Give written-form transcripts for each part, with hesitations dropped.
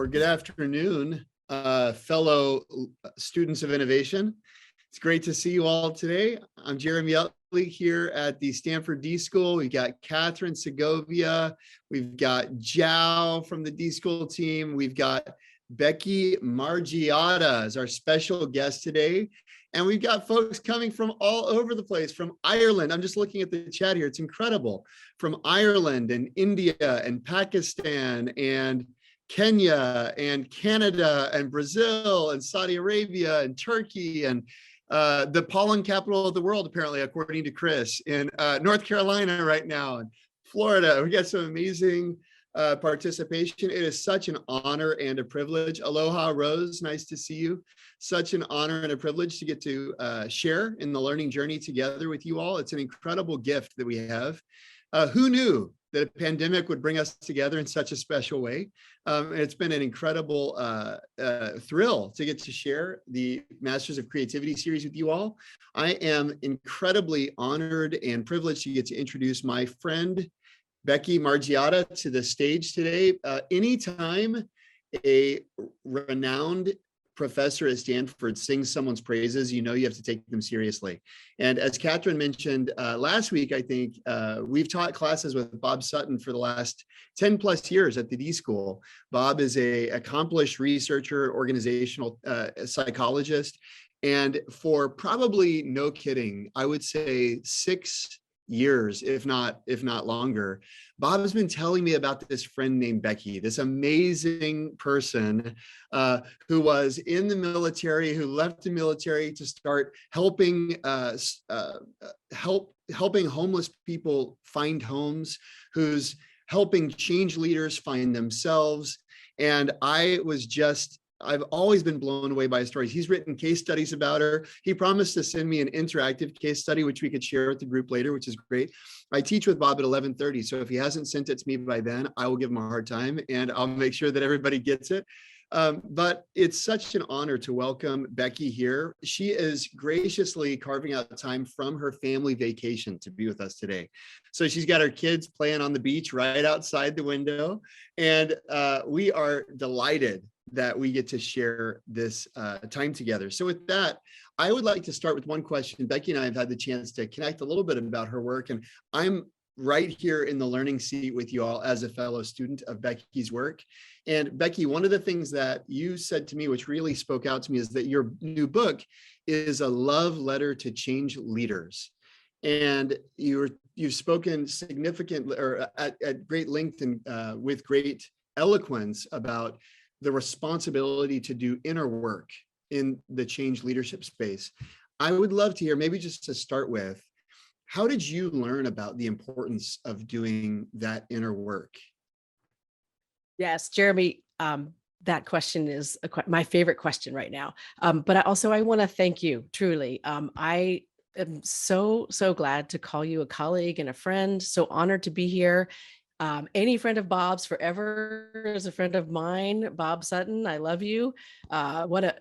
or good afternoon, fellow students of innovation. It's great to see you all today. I'm Jeremy Utley here at the Stanford D.school. We've got Catherine Segovia. We've got Zhao from the D.school team. We've got Becky Margiotta as our special guest today. And we've got folks coming from all over the place, from Ireland. I'm just looking at the chat here. It's incredible. From Ireland and India and Pakistan and Kenya and Canada and Brazil and Saudi Arabia and Turkey and the pollen capital of the world, apparently, according to Chris, in North Carolina right now, and Florida. We got some amazing participation. It is such an honor and a privilege. Aloha, Rose, nice to see you. Such an honor and a privilege to get to share in the learning journey together with you all. It's an incredible gift that we have. Who knew that a pandemic would bring us together in such a special way? It's been an incredible thrill to get to share the Masters of Creativity series with you all. I am incredibly honored and privileged to get to introduce my friend, Becky Margiotta, to the stage today. Anytime a renowned professor at Stanford sings someone's praises, you know you have to take them seriously. And as Catherine mentioned last week, I think we've taught classes with Bob Sutton for the last 10 plus years at the D.school. Bob is an accomplished researcher, organizational psychologist, and for probably, no kidding, I would say 6 years, if not longer, Bob has been telling me about this friend named Becky, this amazing person who was in the military, who left the military to start helping helping homeless people find homes, who's helping change leaders find themselves. And I've always been blown away by his stories. He's written case studies about her. He promised to send me an interactive case study, which we could share with the group later, which is great. I teach with Bob at 11:30. So if he hasn't sent it to me by then, I will give him a hard time and I'll make sure that everybody gets it. But it's such an honor to welcome Becky here. She is graciously carving out time from her family vacation to be with us today. So she's got her kids playing on the beach right outside the window. And we are delighted that we get to share this time together. So with that, I would like to start with one question. Becky and I have had the chance to connect a little bit about her work, and I'm right here in the learning seat with you all as a fellow student of Becky's work. And Becky, one of the things that you said to me, which really spoke out to me, is that your new book is a love letter to change leaders. And you've spoken significantly or at great length and with great eloquence about the responsibility to do inner work in the change leadership space. I would love to hear, maybe just to start with, how did you learn about the importance of doing that inner work? Yes, Jeremy, that question is my favorite question right now. But I want to thank you, truly. I am so glad to call you a colleague and a friend, so honored to be here. Any friend of Bob's forever is a friend of mine. Bob Sutton, I love you. What a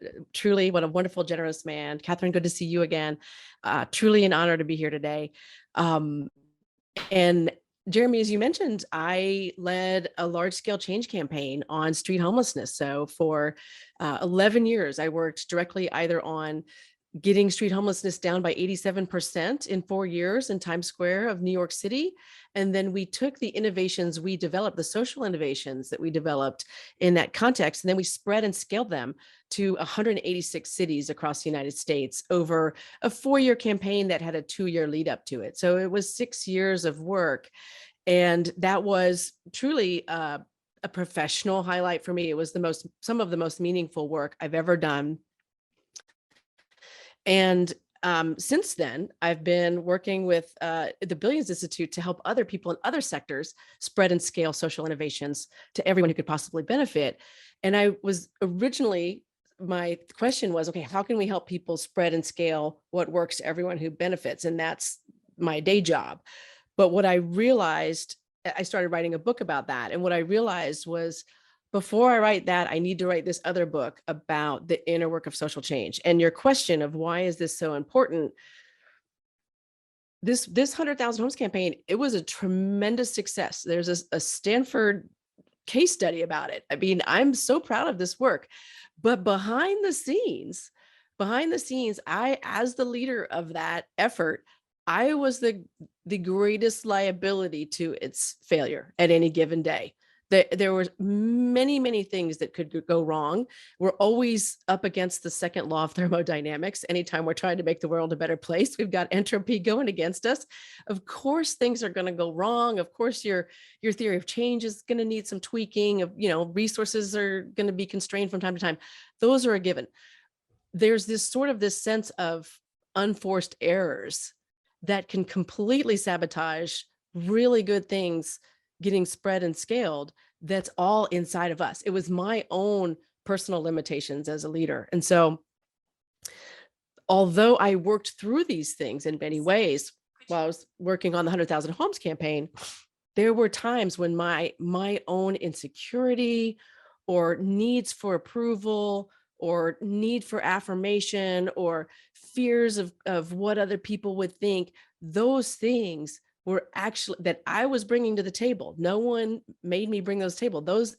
wonderful, generous man. Catherine, good to see you again. Truly an honor to be here today. And Jeremy, as you mentioned, I led a large-scale change campaign on street homelessness. So for 11 years, I worked directly either on getting street homelessness down by 87% in 4 years in Times Square of New York City. And then we took the innovations we developed, the social innovations that we developed in that context, and then we spread and scaled them to 186 cities across the United States over a 4-year campaign that had a 2-year lead up to it. So it was 6 years of work. And that was truly a professional highlight for me. It was some of the most meaningful work I've ever done. And since then, I've been working with the Billions Institute to help other people in other sectors spread and scale social innovations to everyone who could possibly benefit. And my question was, okay, how can we help people spread and scale what works to everyone who benefits? And that's my day job. But what I realized, I started writing a book about that. And what I realized was, before I write that, I need to write this other book about the inner work of social change. And your question of why is this so important? This 100,000 Homes campaign, it was a tremendous success. There's a Stanford case study about it. I mean, I'm so proud of this work. But behind the scenes, I, as the leader of that effort, I was the greatest liability to its failure at any given day. There were many things that could go wrong. We're always up against the second law of thermodynamics. Anytime we're trying to make the world a better place, we've got entropy going against us. Of course, things are going to go wrong. Of course, your theory of change is going to need some tweaking. Of, resources are going to be constrained from time to time. Those are a given. There's this sense of unforced errors that can completely sabotage really good things getting spread and scaled. That's all inside of us. It was my own personal limitations as a leader. And so, although I worked through these things in many ways while I was working on the 100,000 Homes campaign, there were times when my own insecurity or needs for approval or need for affirmation or fears of what other people would think, those things were actually that I was bringing to the table. No one made me bring those table. Those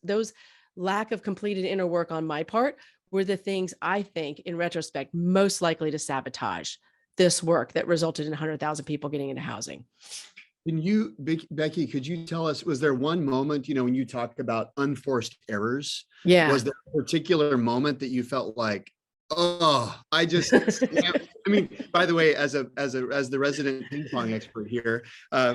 lack of completed inner work on my part were the things I think in retrospect most likely to sabotage this work that resulted in 100,000 people getting into housing. Can you, Becky, could you tell us, was there one moment, when you talk about unforced errors, was there a particular moment that you felt like, oh, I mean, by the way, as the resident ping pong expert here,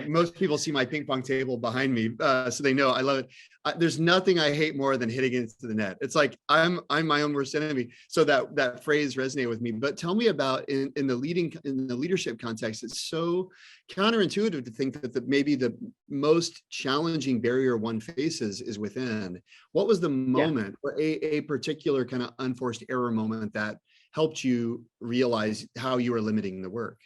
most people see my ping pong table behind me, so they know I love it. There's nothing I hate more than hitting into the net. It's like I'm my own worst enemy. So that phrase resonated with me. But tell me about in the leadership context. It's so counterintuitive to think that maybe the most challenging barrier one faces is within. What was the moment or a particular kind of unforced error moment that helped you realize how you were limiting the work?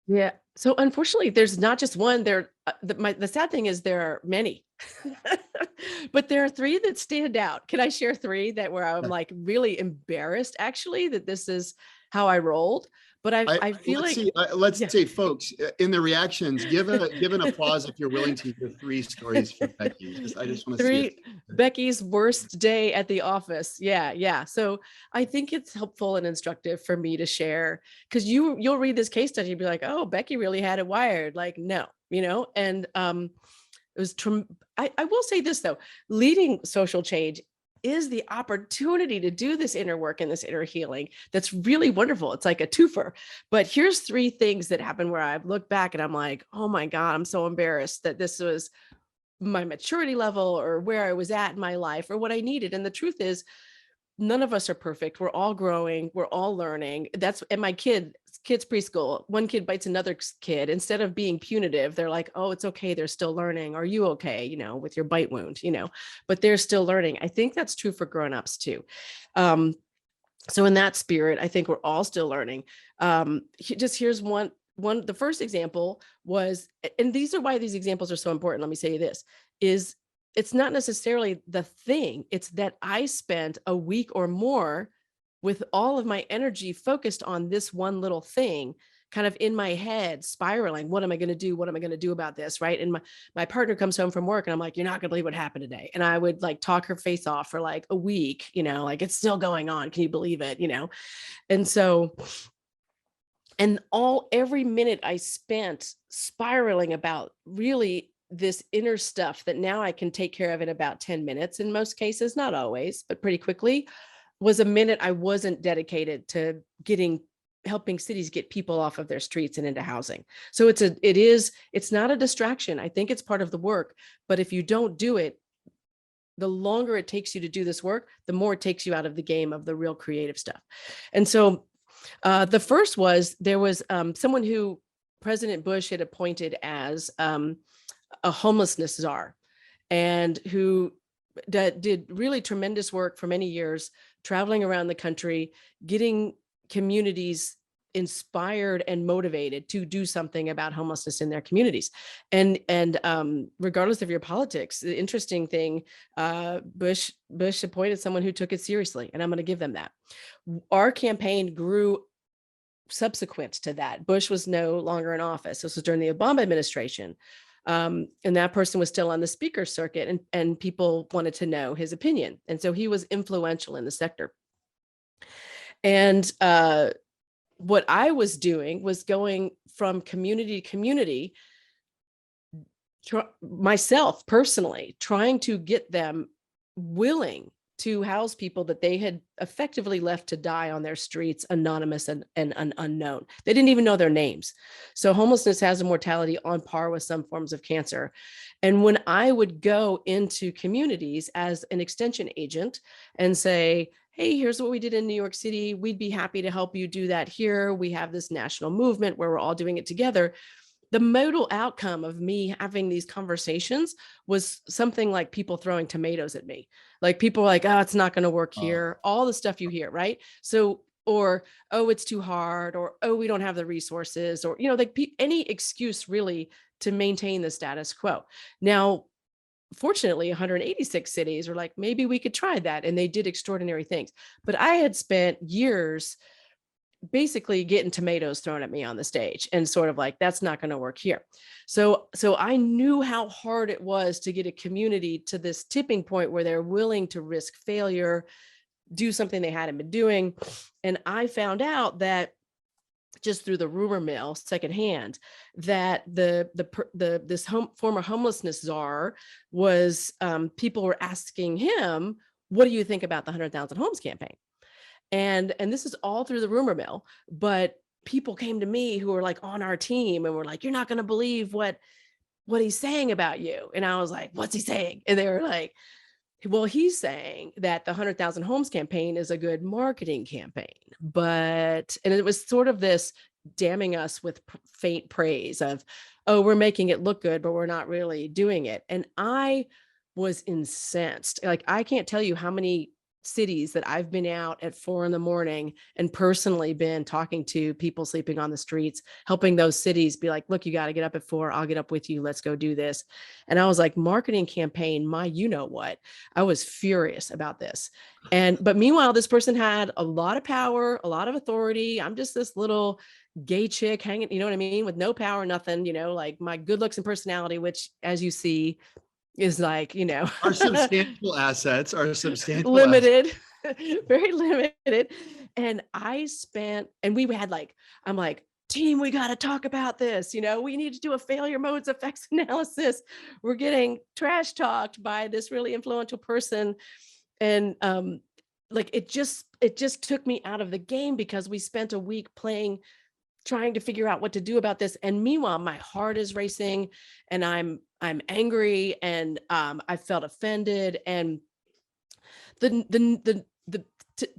Yeah. So unfortunately, there's not just one. The sad thing is there are many, but there are three that stand out. Can I share three where I'm like really embarrassed actually that this is how I rolled? But I feel let's see, folks, in the reactions, give an applause if you're willing to give 3 stories for Becky. I just want to see it. Becky's worst day at the office. Yeah. So I think it's helpful and instructive for me to share, because you'll read this case study and be like, oh, Becky really had it wired. Like, no, and it was. I will say this though, leading social change is the opportunity to do this inner work and this inner healing. That's really wonderful. It's like a twofer. But here's 3 things that happened where I've looked back and I'm like, oh my God, I'm so embarrassed that this was my maturity level or where I was at in my life or what I needed. And the truth is, none of us are perfect. We're all growing. We're all learning. And my kids preschool, one kid bites another kid. Instead of being punitive, they're like, oh, it's okay. They're still learning. Are you okay? With your bite wound, but they're still learning. I think that's true for grownups too. So in that spirit, I think we're all still learning. Here's one, the first example was, and these are why these examples are so important. Let me say this is, it's not necessarily the thing. It's that I spent a week or more with all of my energy focused on this one little thing, kind of in my head, spiraling. What am I going to do? What am I going to do about this? Right. And my partner comes home from work and I'm like, you're not going to believe what happened today. And I would like talk her face off for like a week, like it's still going on. Can you believe it? And so, and every minute I spent spiraling about really this inner stuff that now I can take care of in about 10 minutes in most cases, not always, but pretty quickly, was a minute I wasn't dedicated to helping cities get people off of their streets and into housing. So it's not a distraction. I think it's part of the work, but if you don't do it, the longer it takes you to do this work, the more it takes you out of the game of the real creative stuff. And so the first was, there was someone who President Bush had appointed as a homelessness czar, and who did really tremendous work for many years, traveling around the country, getting communities inspired and motivated to do something about homelessness in their communities. And regardless of your politics, the interesting thing, Bush appointed someone who took it seriously, and I'm going to give them that. Our campaign grew subsequent to that. Bush was no longer in office. This was during the Obama administration. And that person was still on the speaker circuit, and people wanted to know his opinion. And so he was influential in the sector. And what I was doing was going from community to community, myself personally, trying to get them willing to house people that they had effectively left to die on their streets, anonymous and unknown. They didn't even know their names. So homelessness has a mortality on par with some forms of cancer. And when I would go into communities as an extension agent and say, hey, here's what we did in New York City, we'd be happy to help you do that here. We have this national movement where we're all doing it together. The modal outcome of me having these conversations was something like people throwing tomatoes at me. Like people were like, oh, it's not going to work here. All the stuff you hear, right? So, or, oh, it's too hard, or, oh, we don't have the resources, or, like any excuse really to maintain the status quo. Now, fortunately, 186 cities are like, maybe we could try that. And they did extraordinary things. But I had spent years basically getting tomatoes thrown at me on the stage and sort of like, that's not going to work here. So I knew how hard it was to get a community to this tipping point where they're willing to risk failure, do something they hadn't been doing. And I found out that just through the rumor mill secondhand, that this former homelessness czar was, people were asking him, what do you think about the 100,000 Homes campaign? And this is all through the rumor mill, but people came to me who were like on our team and were like, you're not going to believe what he's saying about you. And I was like, what's he saying? And they were like, well, he's saying that the 100,000 Homes campaign is a good marketing campaign, and it was sort of this damning us with faint praise of, oh, we're making it look good, but we're not really doing it. And I was incensed. Like, I can't tell you how many cities that I've been out at 4 a.m. and personally been talking to people sleeping on the streets, helping those cities be like, look, you got to get up at 4. I'll get up with you. Let's go do this. And I was like, marketing campaign, you know what? I was furious about this. But meanwhile, this person had a lot of power, a lot of authority. I'm just this little gay chick hanging, you know what I mean? With no power, nothing, like my good looks and personality, which, as you see, is like, Our substantial assets are substantial limited, very limited. And we had like, I'm like, team, we got to talk about this. We need to do a failure modes effects analysis. We're getting trash talked by this really influential person. And like, it just took me out of the game because we spent a week trying to figure out what to do about this. And meanwhile, my heart is racing and I'm angry, and I felt offended. And the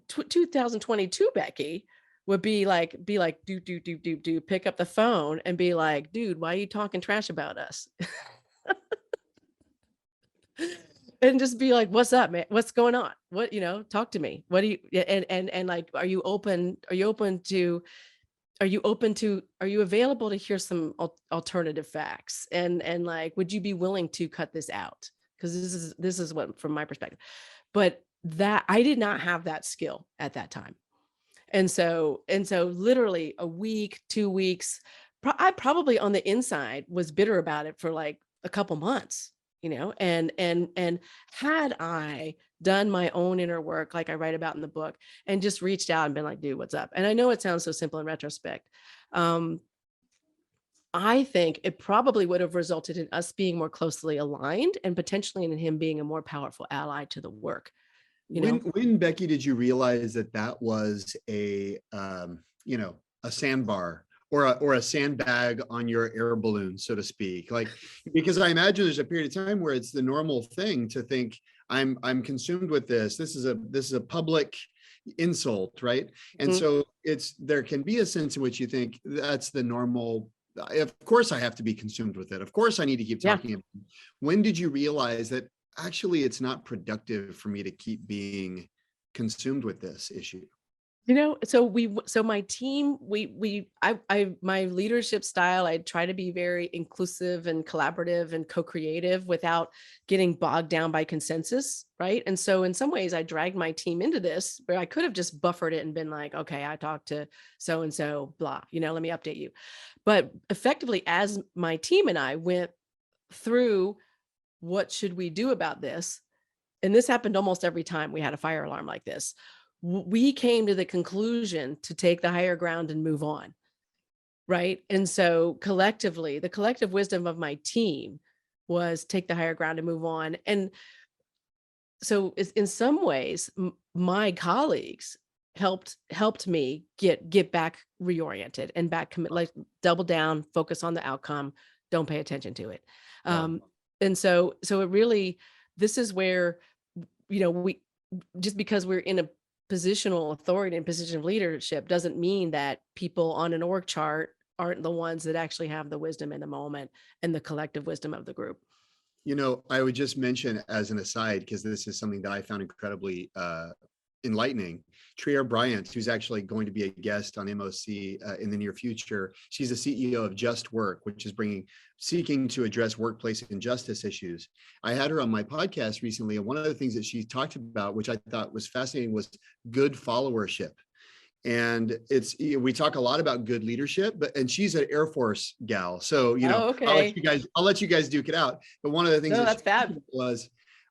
2022 Becky would be like, do pick up the phone and be like, dude, why are you talking trash about us? And just be like, what's up, man? What's going on? What, talk to me. What do you, and like, are you available to hear some alternative facts? And like, would you be willing to cut this out? Because this is what, from my perspective, but that I did not have that skill at that time. And so literally a week, 2 weeks, I probably on the inside was bitter about it for like a couple months, and had I done my own inner work, like I write about in the book, and just reached out and been like, dude, what's up? And I know it sounds so simple in retrospect. I think it probably would have resulted in us being more closely aligned and potentially in him being a more powerful ally to the work. When Becky, did you realize that was a sandbar or a sandbag on your air balloon, so to speak? Like, because I imagine there's a period of time where it's the normal thing to think, I'm consumed with this. This is a public insult, right? And so there can be a sense in which you think that's the normal. Of course I have to be consumed with it. Of course I need to keep talking about it. When did you realize that actually it's not productive for me to keep being consumed with this issue? So my team, my leadership style, I try to be very inclusive and collaborative and co-creative without getting bogged down by consensus, right? And so in some ways I dragged my team into this where I could have just buffered it and been like, okay, I talked to so-and-so, blah, let me update you. But effectively, as my team and I went through what should we do about this. And this happened almost every time we had a fire alarm like this. We came to the conclusion to take the higher ground and move on. Right. And so collectively, the collective wisdom of my team was take the higher ground and move on. And so in some ways, my colleagues helped me get back reoriented and back commit, like double down, focus on the outcome, don't pay attention to it. Wow. And so it really, this is where, we, just because we're in a positional authority and position of leadership doesn't mean that people on an org chart aren't the ones that actually have the wisdom in the moment and the collective wisdom of the group. I would just mention as an aside, because this is something that I found incredibly enlightening. Trier Bryant, who's actually going to be a guest on MOC in the near future. She's the CEO of Just Work, which is seeking to address workplace injustice issues. I had her on my podcast recently, and one of the things that she talked about, which I thought was fascinating, was good followership. And we talk a lot about good leadership, and she's an Air Force gal. So, Okay. I'll let you guys duke it out. But one of the things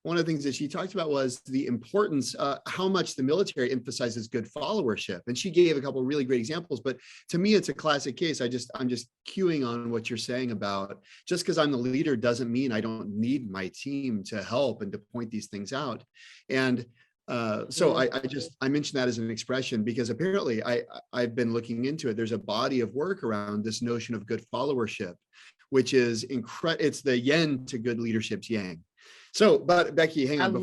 one of the things that she talked about was the importance, how much the military emphasizes good followership. And she gave a couple of really great examples, but to me, it's a classic case. I'm just queuing on what you're saying about just because I'm the leader doesn't mean I don't need my team to help and to point these things out. And so I mentioned that as an expression because apparently I've been looking into it. There's a body of work around this notion of good followership, which is it's the yin to good leadership's yang. So, but Becky, hang on. I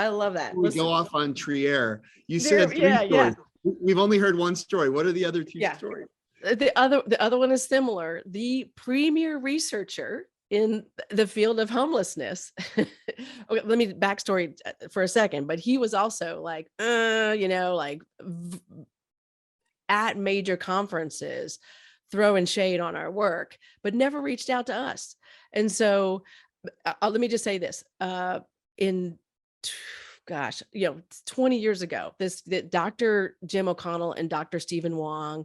love that. We go off on Trier. You said three stories. Yeah. We've only heard one story. What are the other two stories? The other one is similar. The premier researcher in the field of homelessness. Okay, let me backstory for a second, but he was also like, at major conferences, throwing shade on our work, but never reached out to us. And so let me just say this, 20 years ago, Dr. Jim O'Connell and Dr. Stephen Wong,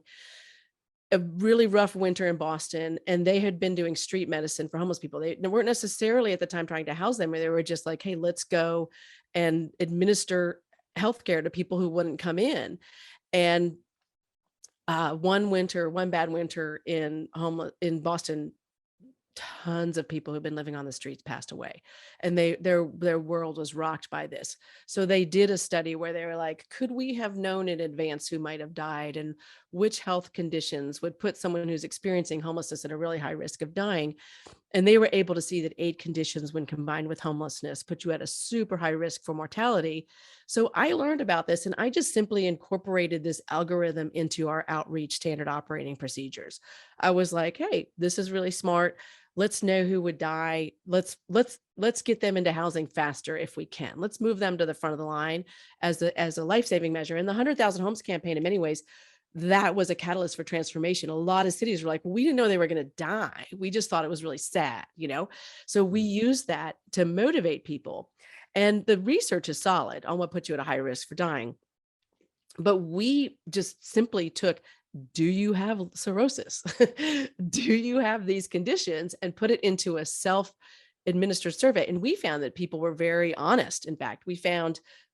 a really rough winter in Boston, and they had been doing street medicine for homeless people. They weren't necessarily at the time trying to house them, or they were just like, hey, let's go and administer healthcare to people who wouldn't come in. And one bad winter in Boston, tons of people who've been living on the streets passed away, and their world was rocked by this. So they did a study where they were like, could we have known in advance who might have died and which health conditions would put someone who's experiencing homelessness at a really high risk of dying? And they were able to see that 8 conditions, when combined with homelessness, put you at a super high risk for mortality. So I learned about this, and I just simply incorporated this algorithm into our outreach standard operating procedures. I was like, hey, this is really smart. Let's know who would die. Let's get them into housing faster if we can. Let's move them to the front of the line as a life-saving measure. And the 100,000 Homes campaign, in many ways, that was a catalyst for transformation. A lot of cities were like, well, we didn't know they were going to die. We just thought it was really sad, So we used that to motivate people. And the research is solid on what puts you at a high risk for dying. But we just simply took, do you cirrhosis? Do you have these conditions? And put it into a self-administered survey. And we found that people were very honest. In fact,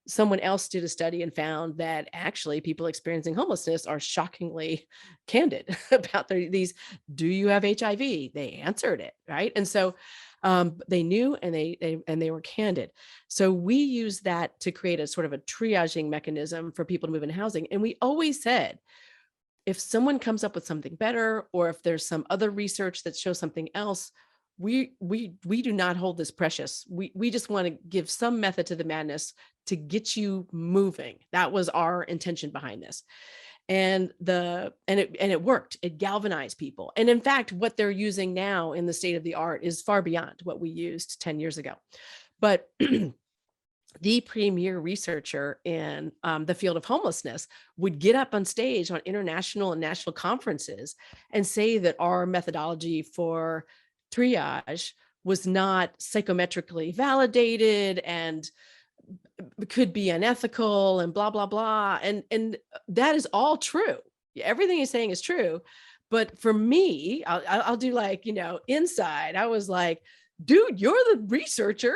someone else did a study and found that actually people experiencing homelessness are shockingly candid about these. Do you have HIV? They answered it, right? And so they knew, and they were candid. So we use that to create a sort of a triaging mechanism for people to move in housing. And we always said, if someone comes up with something better, or if there's some other research that shows something else, we do not hold this precious. We just want to give some method to the madness to get you moving. That was our intention behind this. And it worked. It galvanized people. And in fact, what they're using now in the state of the art is far beyond what we used 10 years ago. But the premier researcher in the field of homelessness would get up on stage on international and national conferences and say that our methodology for triage was not psychometrically validated and could be unethical and blah, blah, blah. And that is all true. Everything he's saying is true. But for me, I'll do inside, I was like, dude, you're the researcher.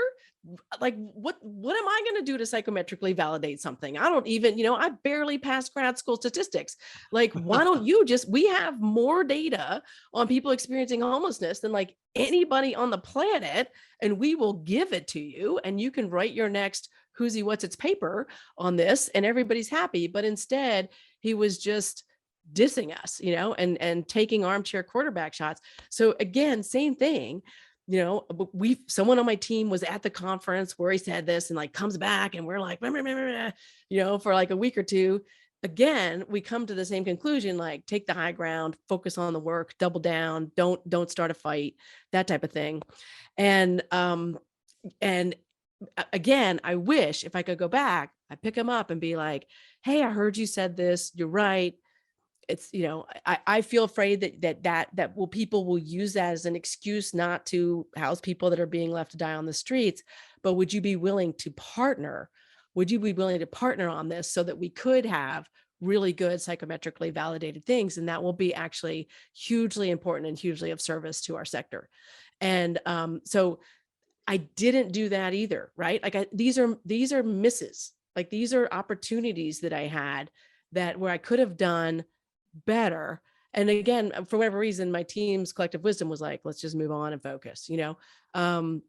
Like, what am I going to do to psychometrically validate something? I don't even, I barely passed grad school statistics. Like, why don't you we have more data on people experiencing homelessness than like anybody on the planet, and we will give it to you, and you can write your next who's he what's its paper on this, and everybody's happy. But instead, he was just dissing us, and taking armchair quarterback shots. So again, same thing. Someone on my team was at the conference where he said this, and like comes back, and we're like, for like a week or two. Again, we come to the same conclusion, like take the high ground, focus on the work, double down, don't start a fight, that type of thing. And again, I wish if I could go back, I pick him up and be like, hey, I heard you said this, you're right. It's, I feel afraid that people will use that as an excuse not to house people that are being left to die on the streets. But would you be willing to partner? Would you be willing to partner on this so that we could have really good psychometrically validated things? And that will be actually hugely important and hugely of service to our sector. And so I didn't do that either, right? Like these are misses. Like these are opportunities that I had where I could have done better. And again, for whatever reason, my team's collective wisdom was like, let's just move on and focus, and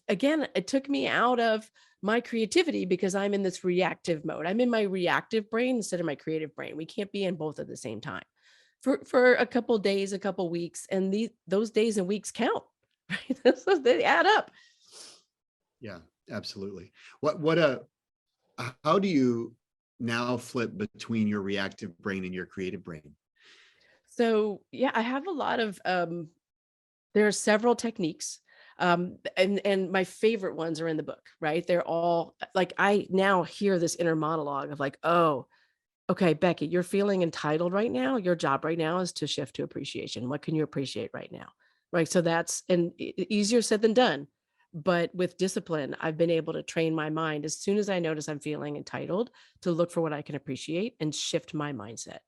again, it took me out of my creativity because I'm in this reactive mode. I'm in my reactive brain instead of my creative brain. We can't be in both at the same time for a couple of days, a couple of weeks, and those days and weeks count, right? So they add up. Yeah, absolutely. How do you now flip between your reactive brain and your creative brain? So yeah, I have a lot of, there are several techniques. And my favorite ones are in the book, right? They're all like, I now hear this inner monologue of like, oh, okay, Becky, you're feeling entitled right now. Your job right now is to shift to appreciation. What can you appreciate right now? Right. So that's easier said than done. But with discipline, I've been able to train my mind as soon as I notice I'm feeling entitled to look for what I can appreciate and shift my mindset.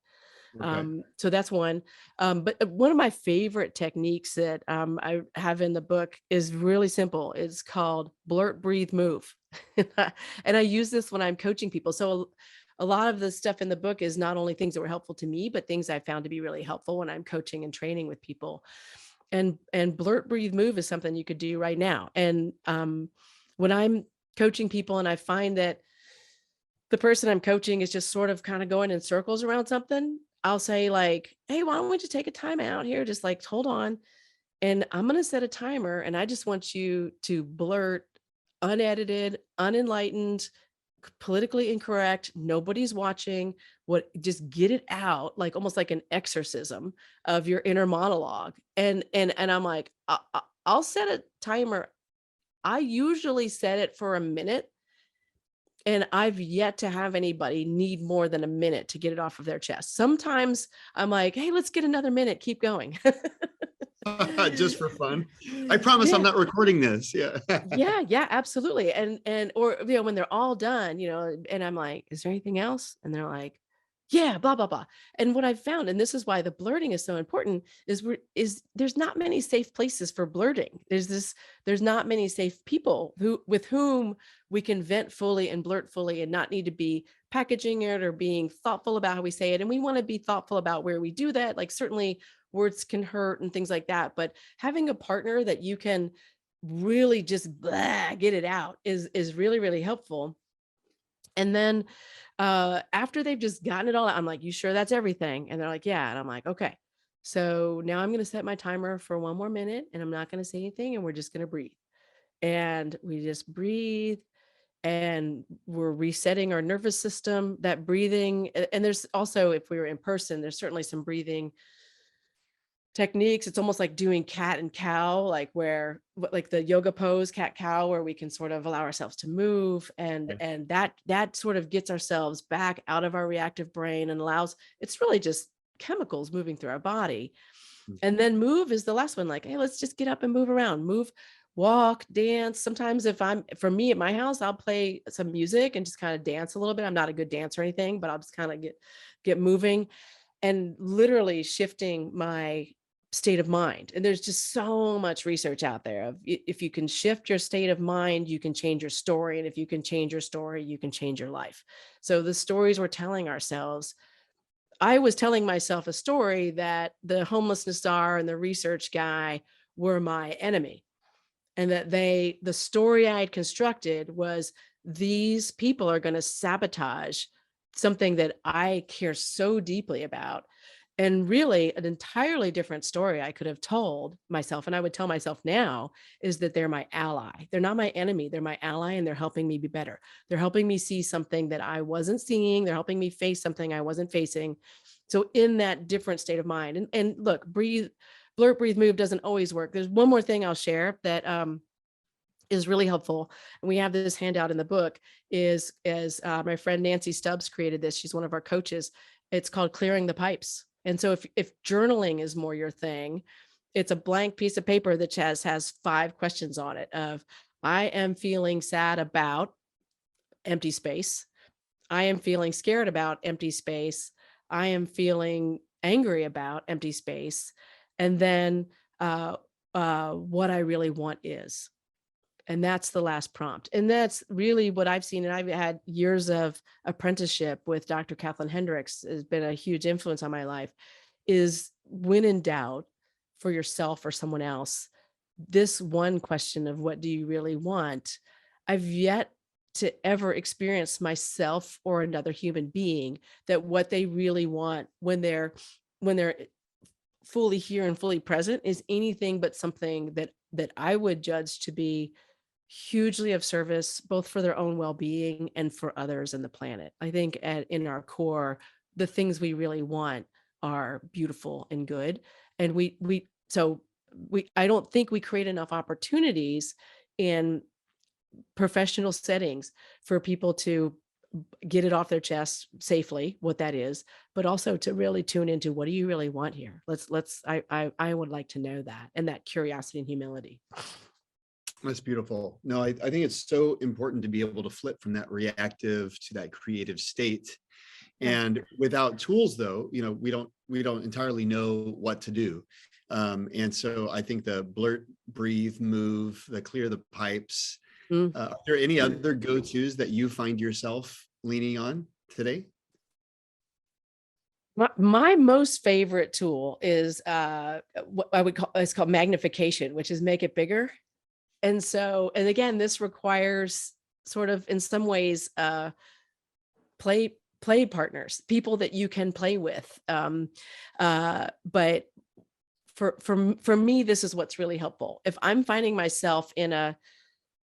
Okay. So that's one. But one of my favorite techniques that I have in the book is really simple. It's called blurt, breathe, move. And I use this when I'm coaching people. So a lot of the stuff in the book is not only things that were helpful to me, but things I found to be really helpful when I'm coaching and training with people. And blurt, breathe, move is something you could do right now. And when I'm coaching people and I find that the person I'm coaching is just sort of kind of going in circles around something, I'll say like, hey, why don't we just take a time out here? Just like, hold on. And I'm going to set a timer. And I just want you to blurt unedited, unenlightened, politically incorrect. Nobody's watching. Just get it out, like almost like an exorcism of your inner monologue. And I'm like, I'll set a timer. I usually set it for a minute. And I've yet to have anybody need more than a minute to get it off of their chest. Sometimes I'm like, hey, let's get another minute. Keep going. Just for fun. I promise Yeah. I'm not recording this. Yeah. Yeah, absolutely. Or when they're all done, and I'm like, is there anything else? And they're like, yeah, blah, blah, blah. And what I've found, and this is why the blurting is so important, is there's not many safe places for blurting. There's not many safe people with whom we can vent fully and blurt fully and not need to be packaging it or being thoughtful about how we say it. And we want to be thoughtful about where we do that. Like certainly words can hurt and things like that, but having a partner that you can really just get it out is really, really helpful. And then after they've just gotten it all out, I'm like, you sure that's everything? And they're like, yeah. And I'm like, okay. So now I'm going to set my timer for one more minute and I'm not going to say anything and we're just going to breathe. And we just breathe and we're resetting our nervous system, that breathing. And there's also, if we were in person, there's certainly some breathing techniques. It's almost like doing cat and cow, like the yoga pose, cat cow, where we can sort of allow ourselves to move and that sort of gets ourselves back out of our reactive brain and it's really just chemicals moving through our body. And then move is the last one, like, hey, let's just get up and move around, walk, dance. Sometimes for me at my house, I'll play some music and just kind of dance a little bit. I'm not a good dancer or anything, but I'll just kind of get moving and literally shifting my state of mind. And there's just so much research out there of if you can shift your state of mind, you can change your story. And if you can change your story, you can change your life. So the stories we're telling ourselves, I was telling myself a story that the homelessness star and the research guy were my enemy. And that the story I had constructed was these people are going to sabotage something that I care so deeply about. And really, an entirely different story I could have told myself, and I would tell myself now, is that they're my ally. They're not my enemy. They're my ally, and they're helping me be better. They're helping me see something that I wasn't seeing. They're helping me face something I wasn't facing. So in that different state of mind, and look, blurt, breathe, move doesn't always work. There's one more thing I'll share that is really helpful. And we have this handout in the book is as my friend Nancy Stubbs created this. She's one of our coaches. It's called Clearing the Pipes. And so if journaling is more your thing, it's a blank piece of paper that has 5 questions on it of, I am feeling sad about empty space. I am feeling scared about empty space. I am feeling angry about empty space. And then what I really want is. And that's the last prompt. And that's really what I've seen. And I've had years of apprenticeship with Dr. Kathleen Hendricks has been a huge influence on my life, is when in doubt for yourself or someone else, this one question of what do you really want? I've yet to ever experience myself or another human being that what they really want when they're fully here and fully present is anything but something that I would judge to be hugely of service, both for their own well-being and for others and the planet. I think in our core, the things we really want are beautiful and good. And I don't think we create enough opportunities in professional settings for people to get it off their chest safely, what that is, but also to really tune into what do you really want here? I would like to know that, and that curiosity and humility. That's beautiful. No, I think it's so important to be able to flip from that reactive to that creative state. And without tools, though, we don't entirely know what to do. And so I think the blurt, breathe, move, the clear the pipes. Are there any other go-tos that you find yourself leaning on today? My most favorite tool is what I would call, it's called magnification, which is make it bigger. And again, this requires sort of in some ways play partners, people that you can play with. But for me, this is what's really helpful. If I'm finding myself in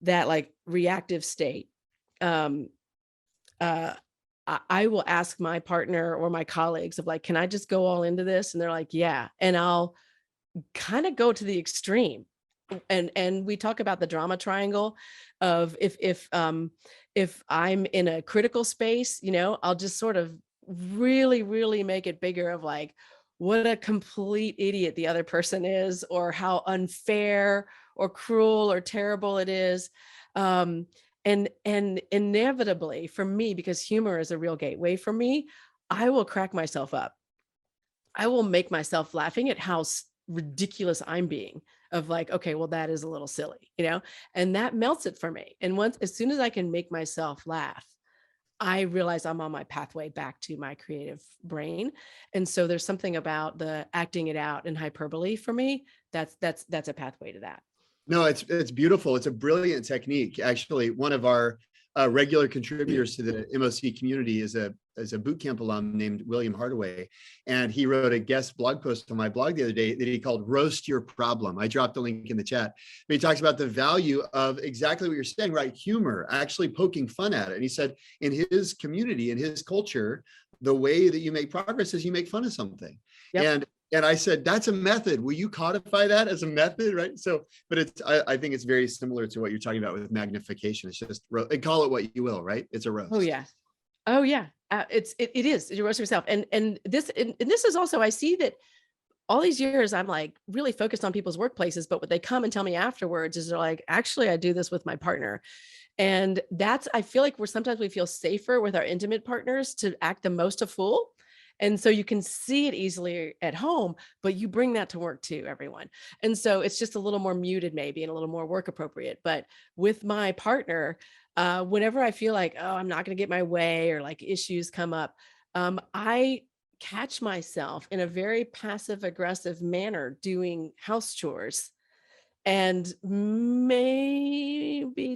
that like reactive state, I will ask my partner or my colleagues of like, can I just go all into this? And they're like, yeah. And I'll kind of go to the extreme. And we talk about the drama triangle of if I'm in a critical space, I'll just sort of really, really make it bigger of like, what a complete idiot the other person is, or how unfair or cruel or terrible it is. And inevitably for me, because humor is a real gateway for me, I will crack myself up. I will make myself laughing at how ridiculous I'm being, of like, okay, well, that is a little silly, and that melts it for me. And as soon as I can make myself laugh, I realize I'm on my pathway back to my creative brain. And so there's something about the acting it out in hyperbole for me. That's a pathway to that. No, it's beautiful. It's a brilliant technique. Actually, one of our regular contributors to the MOC community is a boot camp alum named William Hardaway. And he wrote a guest blog post on my blog the other day that he called Roast Your Problem. I dropped the link in the chat. But he talks about the value of exactly what you're saying, right? Humor, actually poking fun at it. And he said in his community, in his culture, the way that you make progress is you make fun of something. Yep. And I said, that's a method. Will you codify that as a method? Right. So, but I think it's very similar to what you're talking about with magnification. It's just, call it what you will, right? It's a roast. Oh yeah. Oh yeah. It is. You roast yourself. And this is also, I see that all these years I'm like really focused on people's workplaces, but what they come and tell me afterwards is they're like, actually, I do this with my partner. And I feel like sometimes we feel safer with our intimate partners to act the most a fool. And so you can see it easily at home, but you bring that to work too, everyone. And so it's just a little more muted maybe and a little more work appropriate. But with my partner, whenever I feel like, oh, I'm not going to get my way or like issues come up, I catch myself in a very passive aggressive manner doing house chores and maybe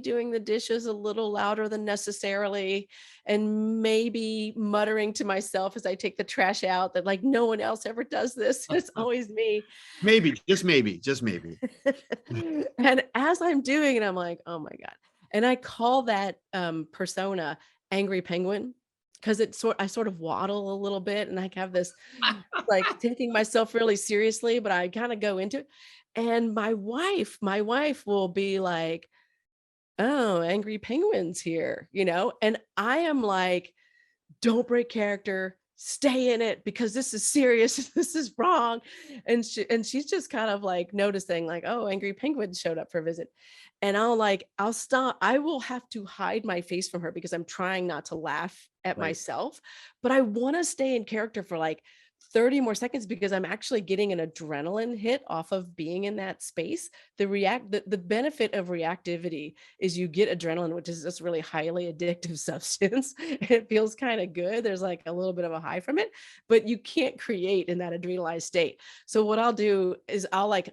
doing the dishes a little louder than necessarily, and maybe muttering to myself as I take the trash out that like no one else ever does this. It's always me. Maybe, just maybe. And as I'm doing it, I'm like, oh my God. And I call that persona angry penguin because I sort of waddle a little bit and I have this like taking myself really seriously, but I kind of go into it. And my wife will be like, oh, angry penguins here, and I am like, don't break character, stay in it because this is serious. This is wrong. And she's just kind of like noticing like, oh, angry penguin showed up for a visit. And I'll stop. I will have to hide my face from her because I'm trying not to laugh at Right. myself, but I want to stay in character for like 30 more seconds because I'm actually getting an adrenaline hit off of being in that space. The benefit of reactivity is you get adrenaline, which is this really highly addictive substance. It feels kind of good. There's like a little bit of a high from it, but you can't create in that adrenalized state. So what I'll do is I'll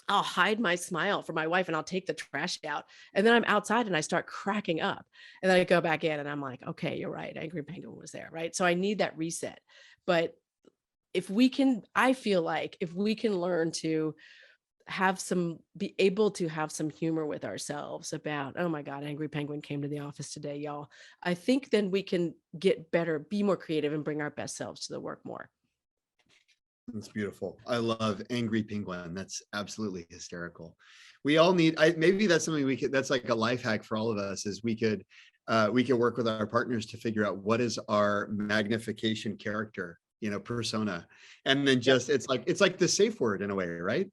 hide my smile for my wife and I'll take the trash out. And then I'm outside and I start cracking up. And then I go back in and I'm like, okay, you're right. Angry penguin was there. Right. So I need that reset. But I feel like if we can learn to be able to have some humor with ourselves about, oh my God, angry penguin came to the office today, y'all. I think then we can get better, be more creative and bring our best selves to the work more. That's beautiful. I love angry penguin. That's absolutely hysterical. We all need, maybe that's something that's like a life hack for all of us is we could work with our partners to figure out what is our magnification character, persona. And then it's like the safe word in a way, right?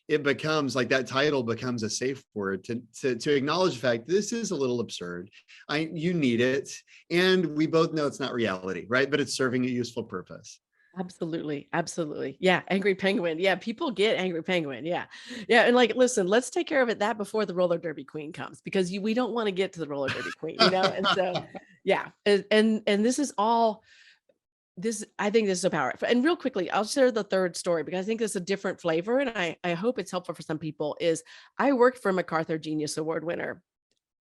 It becomes like that title becomes a safe word to acknowledge the fact this is a little absurd. You need it. And we both know it's not reality, right? But it's serving a useful purpose. Absolutely. Absolutely. Yeah. Angry penguin. Yeah. People get angry penguin. Yeah. Yeah. And like, listen, let's take care of that before the roller derby queen comes because we don't want to get to the roller derby queen, And so, yeah. And this is all I think this is a power. And real quickly, I'll share the third story because I think it's a different flavor. And I hope it's helpful for some people is I worked for MacArthur Genius Award winner.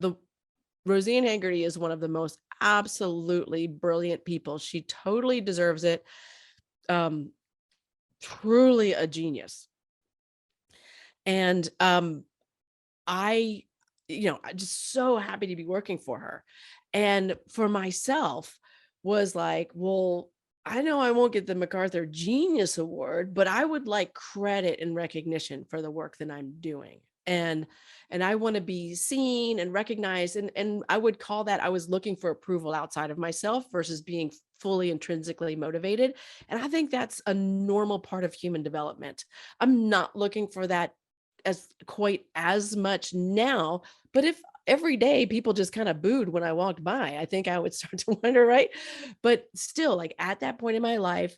The Roseanne Haggerty is one of the most absolutely brilliant people. She totally deserves it. Truly a genius. And I'm just so happy to be working for her. And for myself was like, well, I know I won't get the MacArthur Genius Award, but I would like credit and recognition for the work that I'm doing. And I want to be seen and recognized. And I would call that I was looking for approval outside of myself versus being fully intrinsically motivated. And I think that's a normal part of human development. I'm not looking for that as quite as much now, but if every day people just kind of booed when I walked by, I think I would start to wonder, right? But still, like at that point in my life,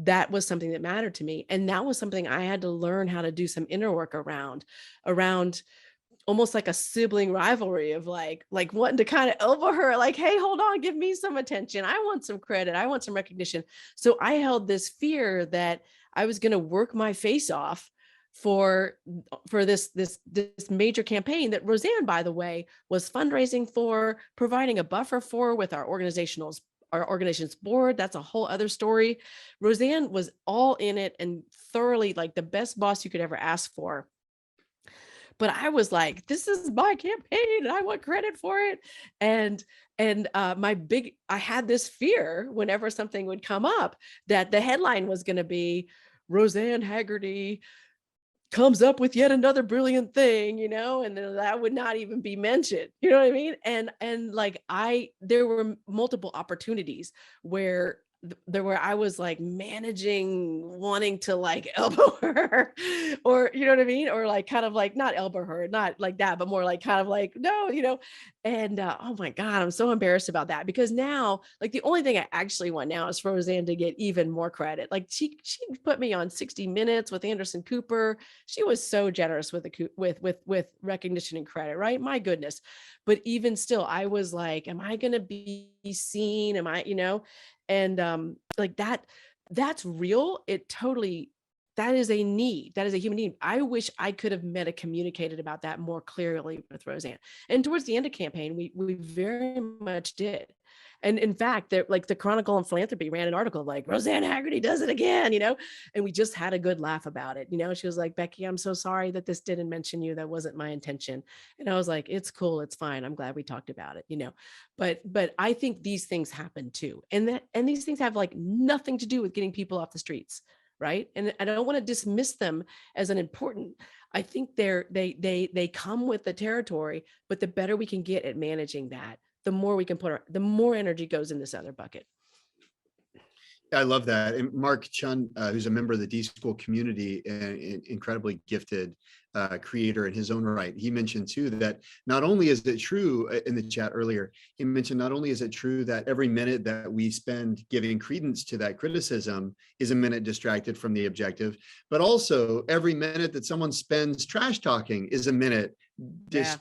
that was something that mattered to me. And that was something I had to learn how to do some inner work around almost like a sibling rivalry of like wanting to kind of elbow her, like, hey, hold on, give me some attention. I want some credit. I want some recognition. So I held this fear that I was going to work my face off for this major campaign that Roseanne, by the way, was fundraising for, providing a buffer for with our organization's board. That's a whole other story. Roseanne was all in it and thoroughly like the best boss you could ever ask for. But I was like, this is my campaign and I want credit for it. And I had this fear whenever something would come up that the headline was going to be Roseanne Haggerty comes up with yet another brilliant thing, and then that would not even be mentioned, you know what I mean? And like there were multiple opportunities where I was like managing wanting to like elbow her or, you know what I mean? Or like kind of like not elbow her, not like that, but more like kind of like, no, And oh my God, I'm so embarrassed about that, because now, like, the only thing I actually want now is for Roseanne to get even more credit. Like, she put me on 60 Minutes with Anderson Cooper. She was so generous with with recognition and credit, right? My goodness. But even still, I was like, am I gonna be seen? Am I, and like that's real. It totally, that is a need. That is a human need. I wish I could have met and communicated about that more clearly with Roseanne. And towards the end of campaign, we very much did. And in fact, like the Chronicle and Philanthropy ran an article like Roseanne Haggerty does it again, and we just had a good laugh about it. She was like, Becky, I'm so sorry that this didn't mention you. That wasn't my intention. And I was like, it's cool. It's fine. I'm glad we talked about it. But I think these things happen too. And these things have like nothing to do with getting people off the streets. Right. And I don't want to dismiss them as unimportant. I think they come with the territory, but the better we can get at managing that, the more we can the more energy goes in this other bucket. I love that. And Mark Chun, who's a member of the D.school community, and incredibly gifted creator in his own right, he mentioned too that not only is it true in the chat earlier, he mentioned not only is it true that every minute that we spend giving credence to that criticism is a minute distracted from the objective, but also every minute that someone spends trash talking is a minute that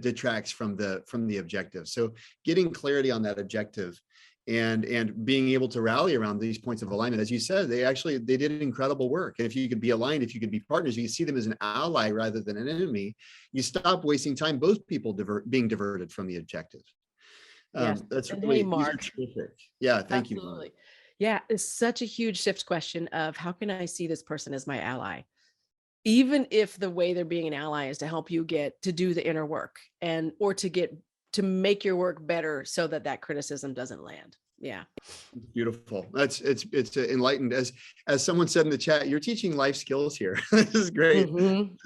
detracts from the objective. So getting clarity on that objective and being able to rally around these points of alignment, as you said, they did incredible work. And if you could be aligned, if you could be partners, you see them as an ally rather than an enemy, you stop wasting time, both people being diverted from the objective. Yes. That's and really, hey, Mark. these are terrific. Yeah, thank you, Mark. Yeah, it's such a huge shift question of how can I see this person as my ally? Even if the way they're being an ally is to help you get to do the inner work or to make your work better so that criticism doesn't land. Yeah. Beautiful. It's enlightened. As someone said in the chat, you're teaching life skills here. This is great.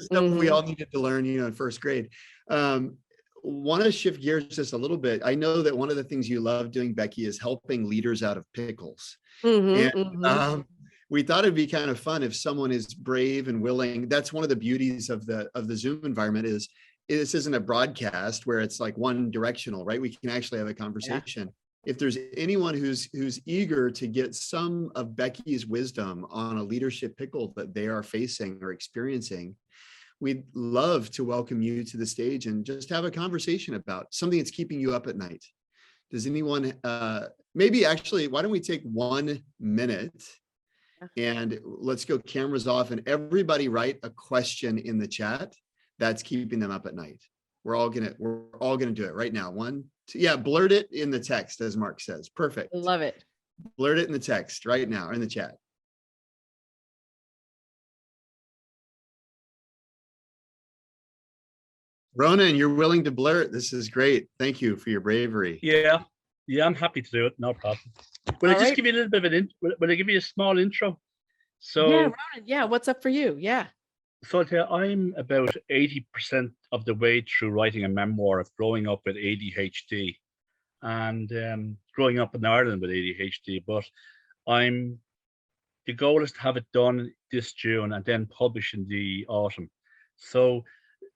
Stuff we all needed to learn, in first grade. Want to shift gears just a little bit. I know that one of the things you love doing, Becky, is helping leaders out of pickles. We thought it'd be kind of fun if someone is brave and willing. That's one of the beauties of the Zoom environment is this isn't a broadcast where it's like one directional, right? We can actually have a conversation. Yeah. If there's anyone who's eager to get some of Becky's wisdom on a leadership pickle that they are facing or experiencing, we'd love to welcome you to the stage and just have a conversation about something that's keeping you up at night. Does anyone, maybe actually, why don't we take 1 minute and let's go cameras off and everybody write a question in the chat that's keeping them up at night. We're all gonna do it right now. 1, 2, yeah, blurt it in the text, as Mark says. Perfect. Love it. Blurt it in the text right now, or in the chat. Ronan, you're willing to blurt. This is great. Thank you for your bravery. Yeah, I'm happy to do it. No problem. Will I just give you a little bit of will I give you a small intro? So yeah, Ronan, yeah, what's up for you? Yeah. So I'm about 80% of the way through writing a memoir of growing up with ADHD and growing up in Ireland with ADHD. But the goal is to have it done this June and then publish in the autumn. So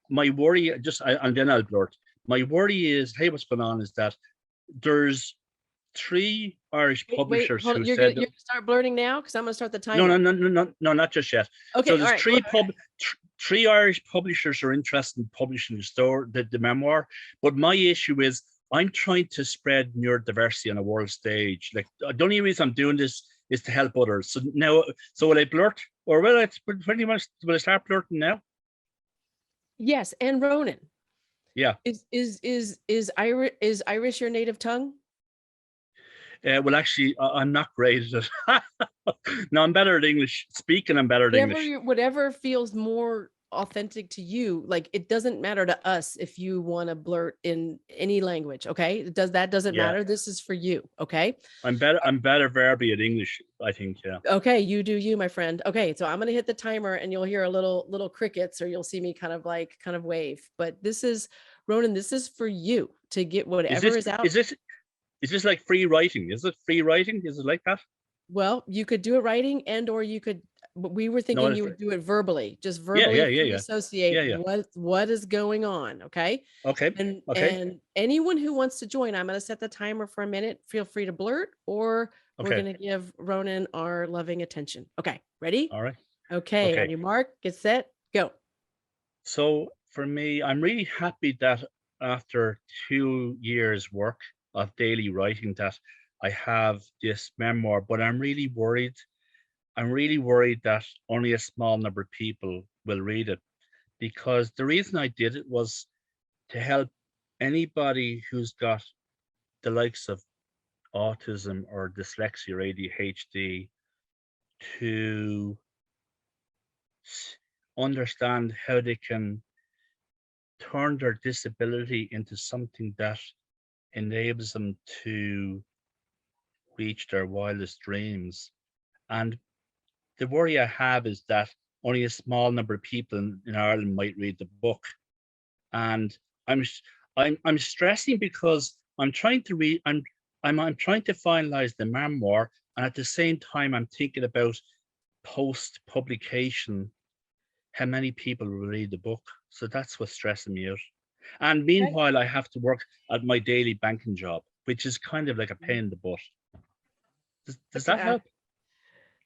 my worry, and then I'll blurt. My worry is, hey, what's going on is that there's 3 Irish publishers who you're said... You're gonna start blurting now? Because I'm going to start the timer. No, not just yet. Okay, so there's 3 Irish publishers who are interested in publishing the memoir. But my issue is I'm trying to spread neurodiversity on a world stage. Like, the only reason I'm doing this is to help others. So now, will I blurt? Or will I start blurting now? Yes, and Ronan. Yeah. Is Irish your native tongue? Well, actually, I'm not great at it. No, I'm better at English. Speaking, I'm better at English. Whatever feels more authentic to you. Like, it doesn't matter to us if you want to blurt in any language. Okay, that doesn't matter. This is for you. Okay. I'm better verbally at English, I think. Yeah. Okay, you do you, my friend. Okay, so I'm gonna hit the timer, and you'll hear a little crickets, or you'll see me kind of wave. But this is Ronan. This is for you to get whatever is out. Is this like free writing? Is it free writing? Is it like that? Well, you could do it writing or you could, we were No, thinking you would do it verbally, just yeah, verbally yeah, yeah, free yeah, yeah, associate yeah. what is going on. Okay. Okay, okay, And anyone who wants to join, I'm going to set the timer for a minute. Feel free to blurt, or we're okay. going to give Ronan our loving attention. Okay. Ready? All right. Okay. On Okay. your mark, get set, go. So for me, I'm really happy that after 2 years work of daily writing that I have this memoir, but I'm really worried. I'm really worried that only a small number of people will read it, because the reason I did it was to help anybody who's got the likes of autism or dyslexia or ADHD to understand how they can turn their disability into something that enables them to reach their wildest dreams. And the worry I have is that only a small number of people in Ireland might read the book. And I'm I'm stressing because I'm trying to read, I'm trying to finalize the memoir, and at the same time I'm thinking about post publication how many people will read the book. So that's what's stressing me out. And Okay. meanwhile, I have to work at my daily banking job, which is kind of like a pain in the butt. Does that help?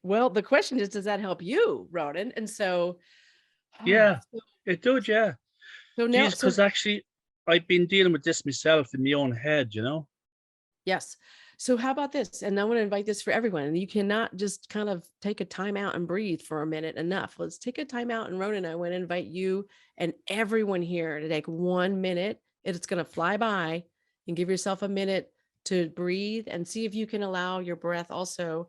Well, the question is, does that help you, Ronan? And so, Yeah, so, it does. Yeah. so now, Geez, so because actually, I've been dealing with this myself in my own head, you know? yes. So how about this? And I want to invite this for everyone. And you cannot just kind of take a time out and breathe for a minute. Enough. Let's take a time out. And Ronan, I want to invite you and everyone here to take 1 minute. It's going to fly by, and give yourself a minute to breathe and see if you can allow your breath also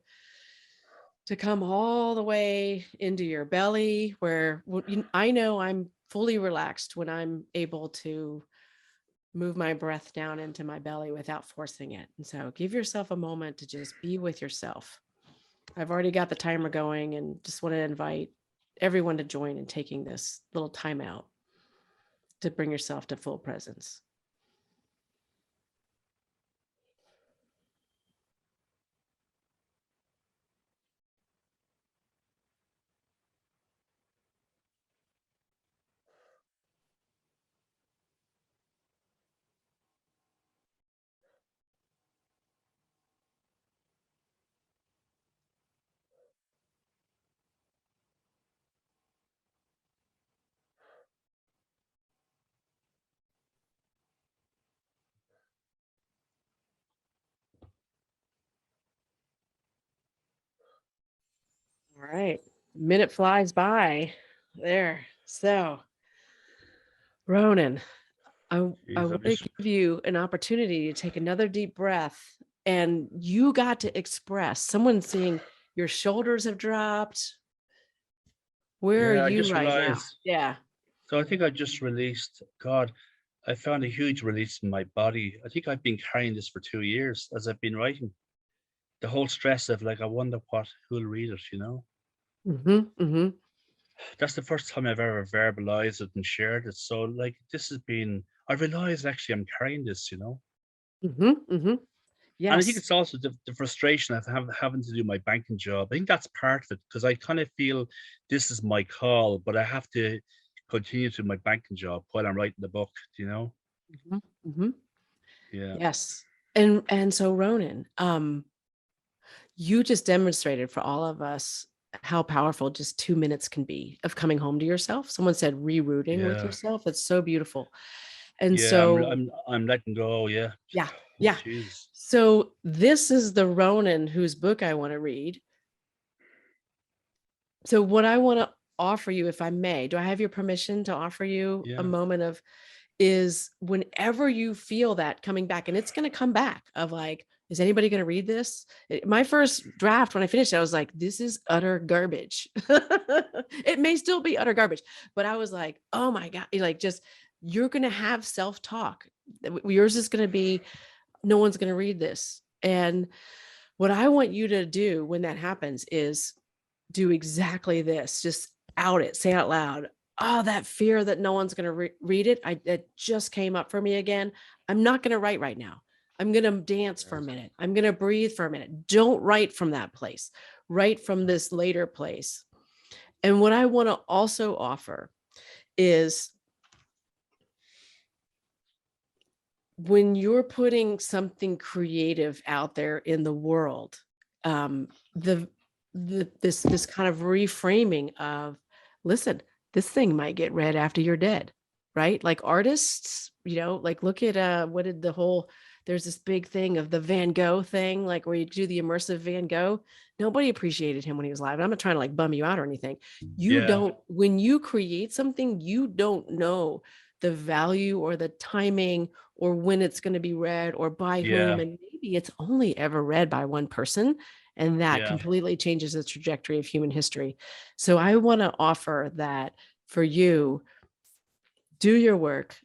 to come all the way into your belly, where I know I'm fully relaxed when I'm able to move my breath down into my belly without forcing it. And so give yourself a moment to just be with yourself. I've already got the timer going, and just want to invite everyone to join in taking this little time out to bring yourself to full presence. All right. Minute flies by there. So, Ronan, I Jeez, want to give you an opportunity to take another deep breath, and you got to express. Someone saying your shoulders have dropped. Where are yeah, I you just right now? realized. Yeah. So I think I just released, God, I found a huge release in my body. I think I've been carrying this for 2 years as I've been writing. The whole stress of like, I wonder who'll read it, you know? Mm-hmm, mm-hmm. That's the first time I've ever verbalized it and shared it. So like this has been, I realized actually I'm carrying this, you know? Mm-hmm, mm-hmm. And I think Yes. it's also the frustration of having to do my banking job. I think that's part of it, because I kind of feel this is my call, but I have to continue to do my banking job while I'm writing the book, you know? Mm-hmm, mm-hmm. Yeah. Yes. And so Ronan, you just demonstrated for all of us how powerful just 2 minutes can be of coming home to yourself. Someone said rerouting with Yeah. yourself. It's so beautiful. And Yeah. I'm so, I'm I'm letting go. Yeah. yeah, Oh, yeah. jeez. So this is the Ronan whose book I want to read. So what I want to offer you, if I may, do I have your permission to offer you a Yeah. moment of, is whenever you feel that coming back, and it's going to come back of like, is anybody going to read this? My first draft, when I finished it, I was like, this is utter garbage. It may still be utter garbage, but I was like, oh my God, like just, you're going to have self-talk. Yours is going to be, no one's going to read this. And what I want you to do when that happens is do exactly this. Just out it, say out loud, oh, that fear that no one's going to read it. It just came up for me again. I'm not going to write right now. I'm going to dance for a minute. I'm going to breathe for a minute. Don't write from that place. Write from this later place. And what I want to also offer is when you're putting something creative out there in the world, this kind of reframing of, listen, this thing might get read after you're dead, right? Like artists, like look at there's this big thing of the Van Gogh thing, like where you do the immersive Van Gogh. Nobody appreciated him when he was alive. I'm not trying to like bum you out or anything. When you create something, you don't know the value or the timing or when it's going to be read or by whom. And maybe it's only ever read by one person. And that completely changes the trajectory of human history. So I want to offer that for you. Do your work,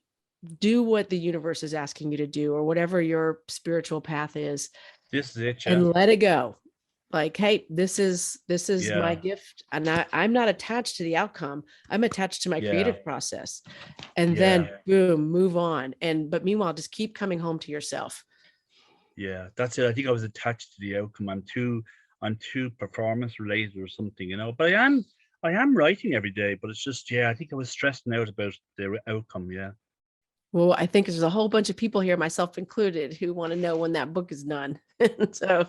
do what the universe is asking you to do, or whatever your spiritual path is. This is it, and let it go. Like, hey, this is my gift. And I'm not attached to the outcome. I'm attached to my creative process. And then boom, move on. But meanwhile, just keep coming home to yourself. Yeah, that's it. I think I was attached to the outcome. I'm too performance related or something, but I am writing every day, but it's just, I think I was stressing out about the outcome. Yeah. Well, I think there's a whole bunch of people here, myself included, who want to know when that book is done. So,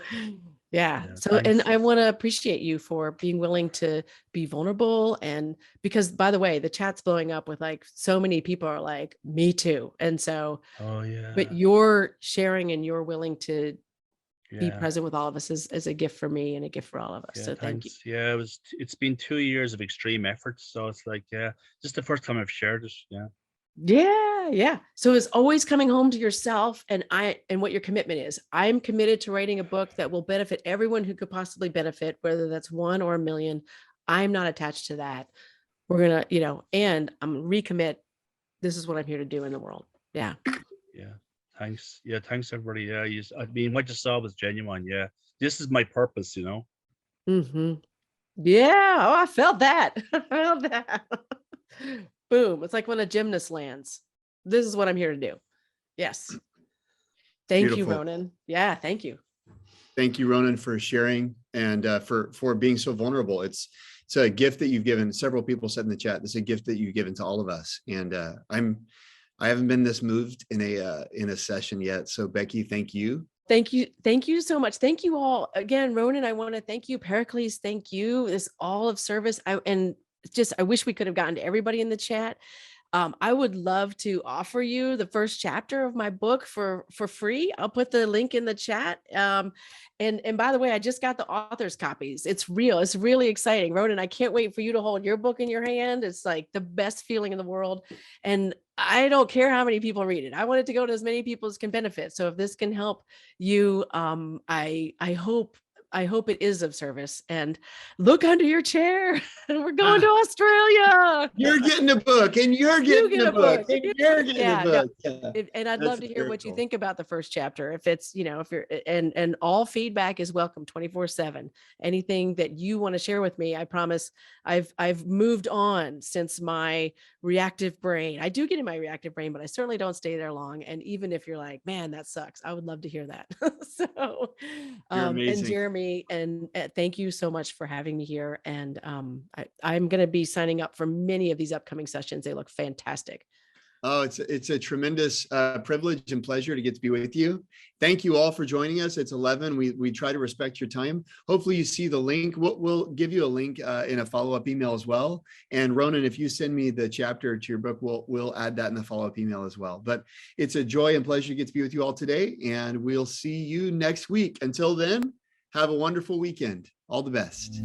So, and I want to appreciate you for being willing to be vulnerable. And because, by the way, the chat's blowing up with like so many people are like, me too. And so, but you're sharing and you're willing to be present with all of us is a gift for me and a gift for all of us. So thank you. Yeah, it's been 2 years of extreme effort. So it's like, just the first time I've shared it. Yeah. So it's always coming home to yourself and what your commitment is. I'm committed to writing a book that will benefit everyone who could possibly benefit, whether that's 1 or 1 million. I'm not attached to that. We're going to, and I'm recommit. This is what I'm here to do in the world. Yeah. Thanks. Thanks everybody. I mean, what you saw was genuine. This is my purpose, Mm-hmm. Yeah. Oh, I felt that. Boom. It's like when a gymnast lands. This is what I'm here to do. Yes. Thank you, Ronan. Yeah. Thank you. Thank you, Ronan, for sharing and for being so vulnerable. It's a gift that you've given. Several people said in the chat, this is a gift that you've given to all of us. And I haven't been this moved in a session yet. So Becky, thank you. Thank you. Thank you so much. Thank you all. Again, Ronan, I want to thank you. Pericles, thank you. This all of service. I wish we could have gotten to everybody in the chat. I would love to offer you the first chapter of my book for free. I'll put the link in the chat. And by the way, I just got the author's copies. It's real. It's really exciting. Ronan, I can't wait for you to hold your book in your hand. It's like the best feeling in the world. And I don't care how many people read it. I want it to go to as many people as can benefit. So if this can help you, I hope it is of service. And look under your chair. We're going to Australia. You're getting a book, and you're getting a book, and you're getting a book. And I'd love to hear what you think about the first chapter. If it's, if you're, and all feedback is welcome 24/7. Anything that you want to share with me, I promise. I've moved on since my reactive brain. I do get in my reactive brain, but I certainly don't stay there long. And even if you're like, man, that sucks, I would love to hear that. So, and Jeremy, and thank you so much for having me here. And I'm going to be signing up for many of these upcoming sessions. They look fantastic. Oh, it's a tremendous privilege and pleasure to get to be with you. Thank you all for joining us. It's 11. We try to respect your time. Hopefully you see the link. We'll give you a link in a follow-up email as well. And Ronan, if you send me the chapter to your book, we'll add that in the follow-up email as well. But it's a joy and pleasure to get to be with you all today. And we'll see you next week. Until then, have a wonderful weekend. All the best.